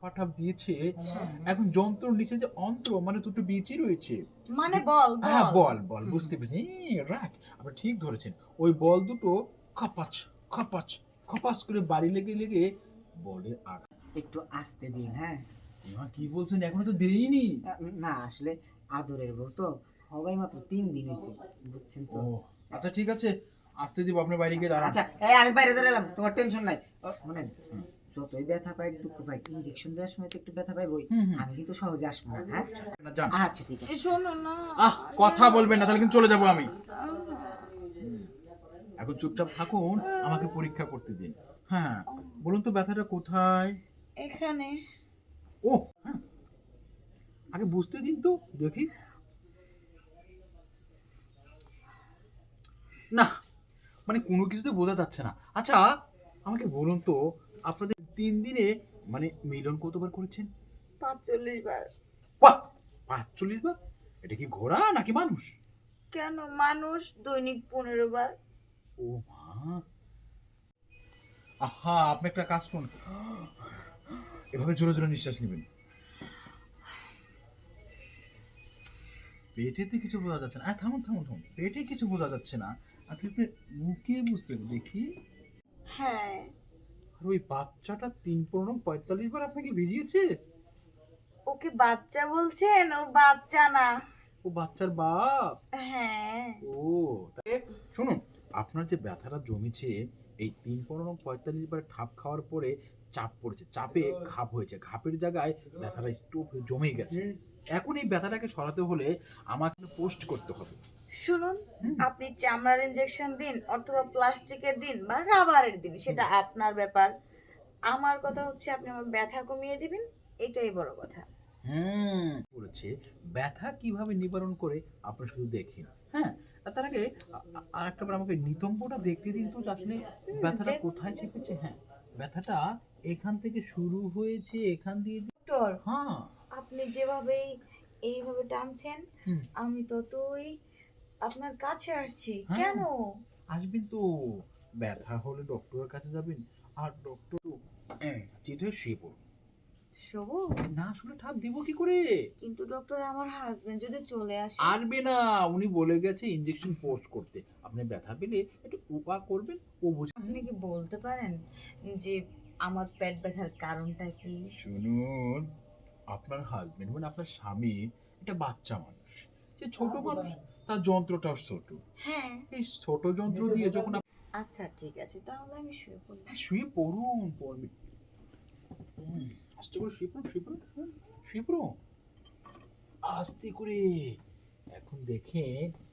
পাঠাব দিয়েছে। এখন যন্ত্রর নিচে যে অন্ত্র মানে দুটো বীজই রয়েছে। মানে বল হ্যাঁ, বল বল বুঝতে পেরেছি। রাইট, আপনি ঠিক ধরেছেন। ওই বল দুটো খপাচ খপাচ খপাচ করে বাড়ি লেগে লেগে বলের আঘাত। একটু আস্তে দিন, হ্যাঁ। না, কি বলছেন, এখনো তো দেরিনি। না আসলে আদরের বউ তো, সবাই মাত্র 3 দিন হয়েছে, বুঝছেন তো। ও আচ্ছা, ঠিক আছে, আসতে দিব, আপনি বাইরে গিয়ে দাঁড়ান। আচ্ছা এই আমি বাইরে দাঁড়ালাম, তোমার টেনশন নাই। শুনেন, যতই ব্যথা পাই দুঃখ পাই, ইনজেকশন দেওয়ার সময় তো একটু ব্যথা পাই বই। আমি কিন্তু সহজে আসবো না, হ্যাঁ। না, যান। আচ্ছা ঠিক আছে। শোনো না। কথা বলবেন না, তাহলে কিন্তু চলে যাব আমি। এখন চুপচাপ থাকুন, আমাকে পরীক্ষা করতে দিন। হ্যাঁ, বলুন তো ব্যথাটা কোথায়? এখানে। ও হ্যাঁ, আগে বুঝতে দিন তো দেখি। না, মানে কোনো কিছুতে বোঝা যাচ্ছে না। আচ্ছা, আমাকে বলুন তো, আপনাদের 3 দিনে মানে মিলন কতবার করেছেন? 45 বার। বাহ, 45 বার? এটা কি ঘোড়া নাকি মানুষ? কেন, মানুষ দৈনিক 15 বার। ও মা, আহা, আপনি একটা কাজ করুন, এভাবে জোরে জোরে নিঃশ্বাস নেবেন। পেটেতে কিছু বোঝা যাচ্ছে না। থামুন থামুন থামুন, পেটে কিছু বোঝা যাচ্ছে না। আপনি আপনি মুখে বুঝতে দেখি। হ্যাঁ। আর ওই বাচ্চাটা 3-45 বার আপনাকে ভিজিয়েছে? ওকে বাচ্চা বলছেন? ও বাচ্চা না। ও বাচ্চার বাপ? হ্যাঁ। ও তাহলে শুনুন, আপনার যে ব্যথাটা জমেছে, এই 3-45 বার ঠাপ খাওয়ার পরে চাপ পড়েছে, চাপে ঘাপ হয়েছে, ঘাপের জায়গায় ব্যথাটা স্টোপ হয়ে জমে গেছে। এখন এই ব্যথাটাকে সরাতে হলে আমাকে পোস্ট করতে হবে। শুনুন, আপনি চামড়ার ইনজেকশন দিন অথবা প্লাস্টিকের দিন বা রাবারের দিন, সেটা আপনার ব্যাপার। আমার কথা হচ্ছে আপনি আমার ব্যথা কমিয়ে দিবেন, এটাই বড় কথা। করেছে, ব্যথা কিভাবে নিবারণ করে আপনি শুধু দেখেন। হ্যাঁ, আর তার আগে আর একটা বার আমাকে নিতম্বটা দেখতে দিন তো, যে আসলে ব্যথাটা কোথায় চেপেছে। হ্যাঁ, ব্যথাটা এখান থেকে শুরু হয়েছে, এখান দিয়ে ডক্টর, হ্যাঁ। আপনি যেভাবে এইভাবে টানছেন হুম, আমি ততই আপনার কাছে আসছি। হ্যাঁ। কেন? আসবেন তো, ব্যথা হলে ডক্টরের কাছে যাবেন, আর ডক্টর চিত হয়ে শুয়ে পড়ুন। শোবো? না শুনে ঠাপ দিব কি করে? কিন্তু ডক্টর, আমার হাজবেন্ড যদি চলে আসে? আসবে না, উনি বলে গেছে ইনজেকশন পোস্ট করতে। আপনি ব্যথা পেলে একটু উপা করবেন, ও বুঝে। আপনি কি বলতে পারেন যে আমার পেট ব্যথার কারণটা কি? শুনুন, আপনার হাজবেন্ড মানে আপনার স্বামী একটা বাচ্চা মানুষ, সে ছোট মানুষ, তার যন্ত্রটাও ছোট। হ্যাঁ। এই ছোট যন্ত্র দিয়ে যখন আচ্ছা ঠিক আছে, তাহলে আমি শুয়ে পড়লাম। শুয়ে পড়ুন পড়বেন। আস্তে করে শুয়ে পড়ুন, শুয়ে পড়ুন, শুয়ে পড়ুন আস্তে করে। এখন দেখেন